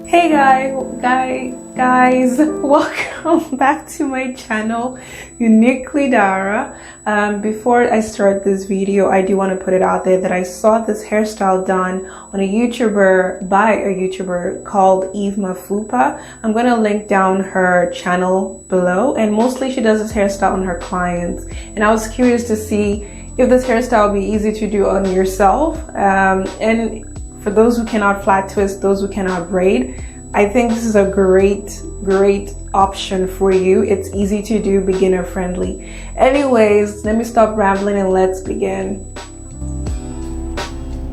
Hey guys, welcome back to my channel, Uniquely Dara. Before I start this video, I do want to put it out there that I saw this hairstyle done on a YouTuber by a YouTuber called Eve Mafupa. I'm going to link down her channel below, and mostly she does this hairstyle on her clients. And I was curious to see if this hairstyle would be easy to do on yourself. And for those who cannot flat twist, those who cannot braid, I think this is a great option for you. It's easy to do, beginner friendly. Anyways, let me stop rambling and let's begin.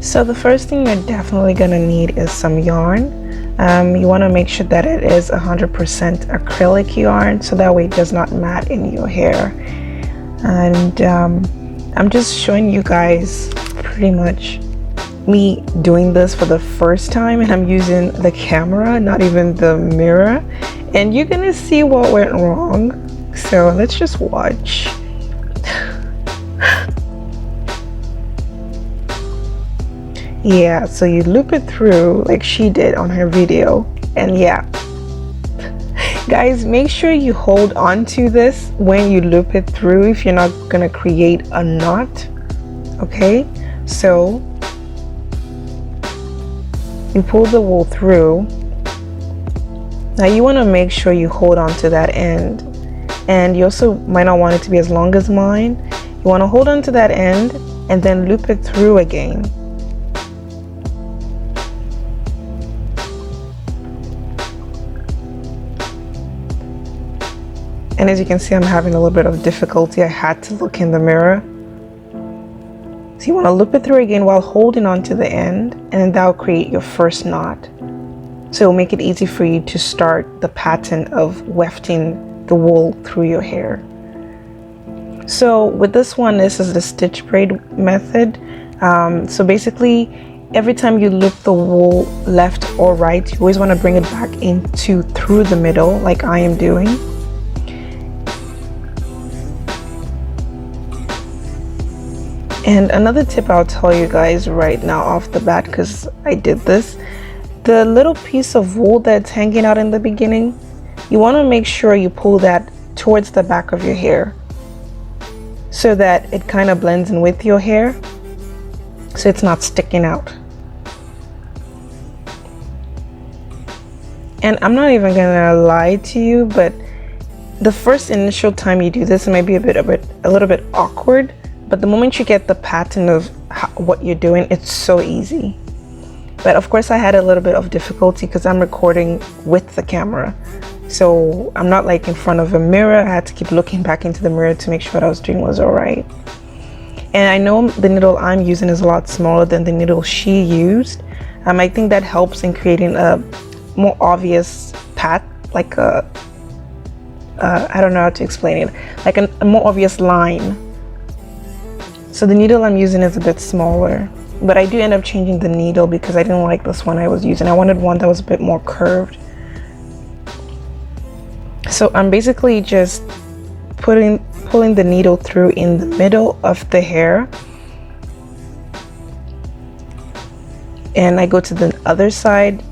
So the first thing you're definitely gonna need is some yarn. You want to make sure that it is 100% acrylic yarn, so that way it does not mat in your hair. And I'm just showing you guys pretty much me doing this for the first time, and I'm using the camera, not even the mirror, and you're gonna see what went wrong. So let's just watch. Yeah, so you loop it through like she did on her video, and yeah, guys, make sure you hold on to this when you loop it through if you're not gonna create a knot. Okay, so you pull the wool through. Now you want to make sure you hold on to that end, and you also might not want it to be as long as mine. You want to hold on to that end and then loop it through again. And as you can see, I'm having a little bit of difficulty. I had to look in the mirror. So you want to loop it through again while holding on to the end, and then that'll create your first knot. So it'll make it easy for you to start the pattern of wefting the wool through your hair. So with this one, this is the stitch braid method. So basically, every time you loop the wool left or right, you always want to bring it back into through the middle, like I am doing. And another tip I'll tell you guys right now off the bat, because I did this, the little piece of wool that's hanging out in the beginning, you want to make sure you pull that towards the back of your hair so that it kind of blends in with your hair, so it's not sticking out. And I'm not even gonna lie to you, but the first initial time you do this, it may be a little bit awkward. But the moment you get the pattern of what you're doing, it's so easy. But of course I had a little bit of difficulty because I'm recording with the camera. So I'm not like in front of a mirror. I had to keep looking back into the mirror to make sure what I was doing was all right. And I know the needle I'm using is a lot smaller than the needle she used. I think that helps in creating a more obvious like a, I don't know how to explain it, like a more obvious line. So the needle I'm using is a bit smaller, but I do end up changing the needle because I didn't like this one I was using. I wanted one that was a bit more curved. So I'm basically just pulling the needle through in the middle of the hair. And I go to the other side.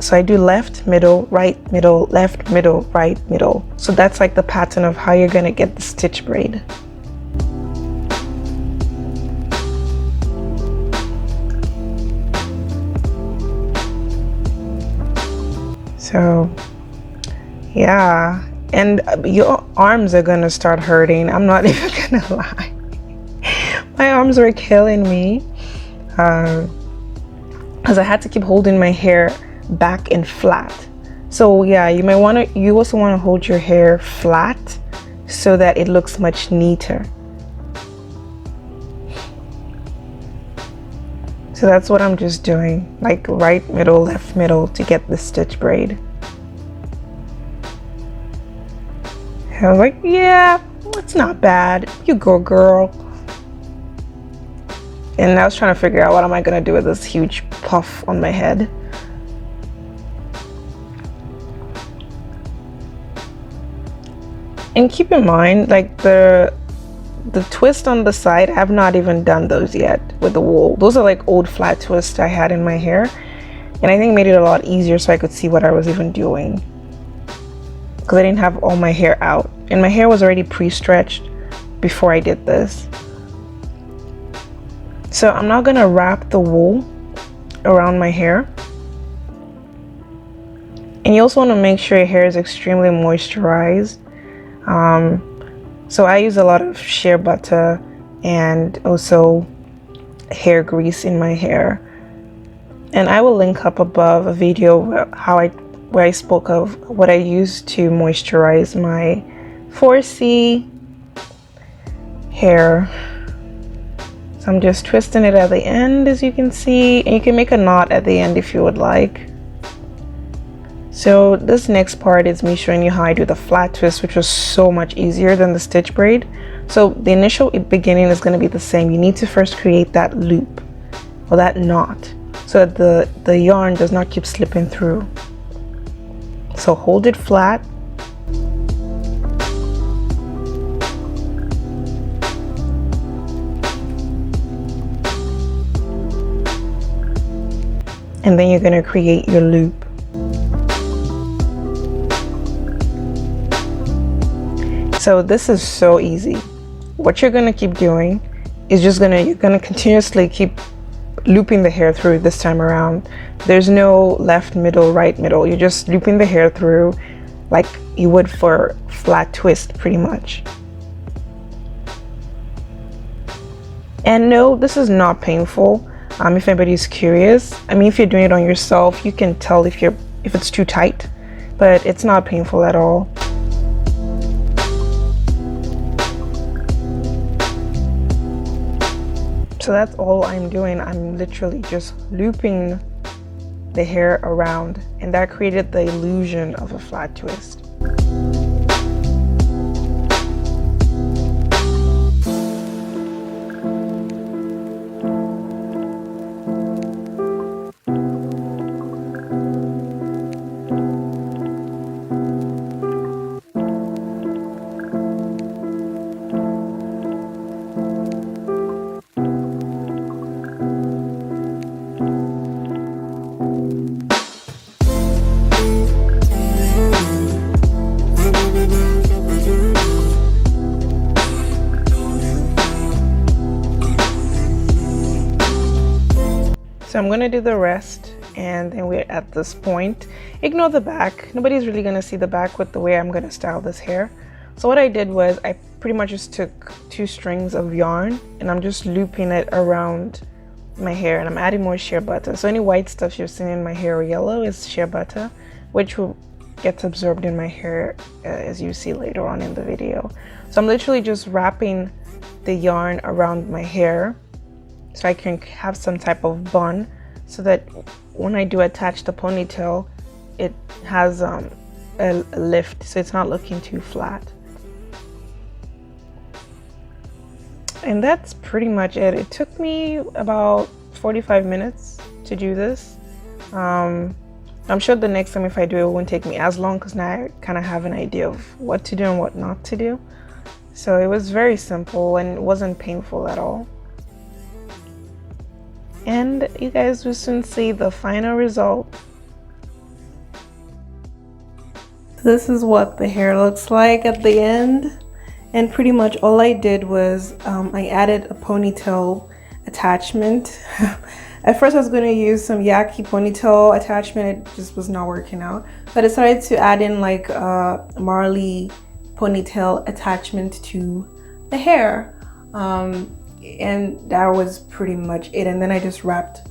So I do left, middle, right, middle, left, middle, right, middle. So that's like the pattern of how you're gonna get the stitch braid. So yeah, and your arms are gonna start hurting. I'm not even gonna lie. My arms were killing me because I had to keep holding my hair back and flat. So yeah, you also want to hold your hair flat so that it looks much neater. So that's what I'm just doing, like right middle, left middle to get the stitch braid. I was like, yeah, it's not bad. You go, girl. And I was trying to figure out what am I gonna do with this huge puff on my head. And keep in mind, like the twist on the side, I have not even done those yet with the wool. Those are like old flat twists I had in my hair. And I think it made it a lot easier so I could see what I was even doing, because I didn't have all my hair out, and my hair was already pre-stretched before I did this. So I'm not gonna wrap the wool around my hair. And you also want to make sure your hair is extremely moisturized. So I use a lot of shea butter and also hair grease in my hair. And I will link up above a video where I spoke of what I use to moisturize my 4C hair. So I'm just twisting it at the end, as you can see, and you can make a knot at the end if you would like. So this next part is me showing you how I do the flat twist, which was so much easier than the stitch braid. So the initial beginning is going to be the same. You need to first create that loop or that knot so that the yarn does not keep slipping through. So hold it flat. And then you're going to create your loop. So this is so easy. What you're going to keep doing is you're going to continuously keep looping the hair through this time around. There's no left, middle, right, middle. You're just looping the hair through like you would for flat twist, pretty much. And no, this is not painful. If anybody's curious, I mean, if you're doing it on yourself, you can tell if it's too tight, but it's not painful at all. So that's all I'm doing. I'm literally just looping the hair around, and that created the illusion of a flat twist. So I'm gonna do the rest, and then we're at this point. Ignore the back. Nobody's really gonna see the back with the way I'm gonna style this hair. So what I did was I pretty much just took 2 strings of yarn, and I'm just looping it around my hair, and I'm adding more shea butter. So any white stuff you're seeing in my hair or yellow is shea butter, which will get absorbed in my hair as you see later on in the video. So I'm literally just wrapping the yarn around my hair so I can have some type of bun, so that when I do attach the ponytail, it has a lift, so it's not looking too flat. And that's pretty much it. It took me about 45 minutes to do this. I'm sure the next time if I do it, it won't take me as long, because now I kind of have an idea of what to do and what not to do. So it was very simple and it wasn't painful at all. And you guys will soon see the final result. This is what the hair looks like at the end. And pretty much all I did was I added a ponytail attachment. At first I was going to use some Yaki ponytail attachment. It just was not working out. So I decided to add in like a Marley ponytail attachment to the hair. And that was pretty much it. And then I just wrapped,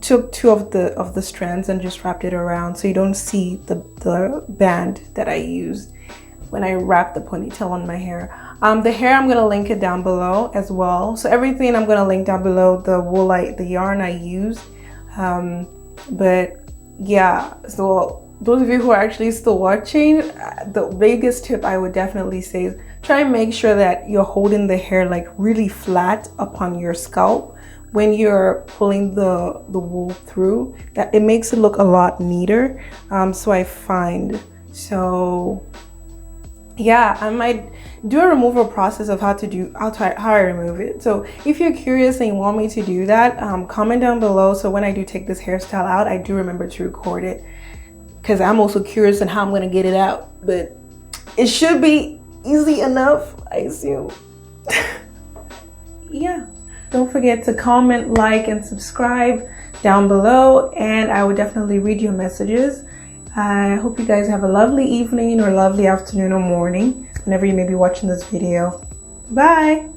took 2 of the strands and just wrapped it around, so you don't see the band that I used when I wrapped the ponytail on my hair. The hair, I'm gonna link it down below as well. So everything I'm gonna link down below, the wool, the yarn I used. But yeah, so those of you who are actually still watching, the biggest tip I would definitely say is try and make sure that you're holding the hair like really flat upon your scalp when you're pulling the wool through. That it makes it look a lot neater. So I find. So yeah, I might do a removal process of how I remove it. So if you're curious and you want me to do that, comment down below, so when I do take this hairstyle out, I do remember to record it, because I'm also curious on how I'm going to get it out, but it should be easy enough, I assume. Yeah, don't forget to comment, like, and subscribe down below, and I would definitely read your messages. I hope you guys have a lovely evening or lovely afternoon or morning whenever you may be watching this video. Bye.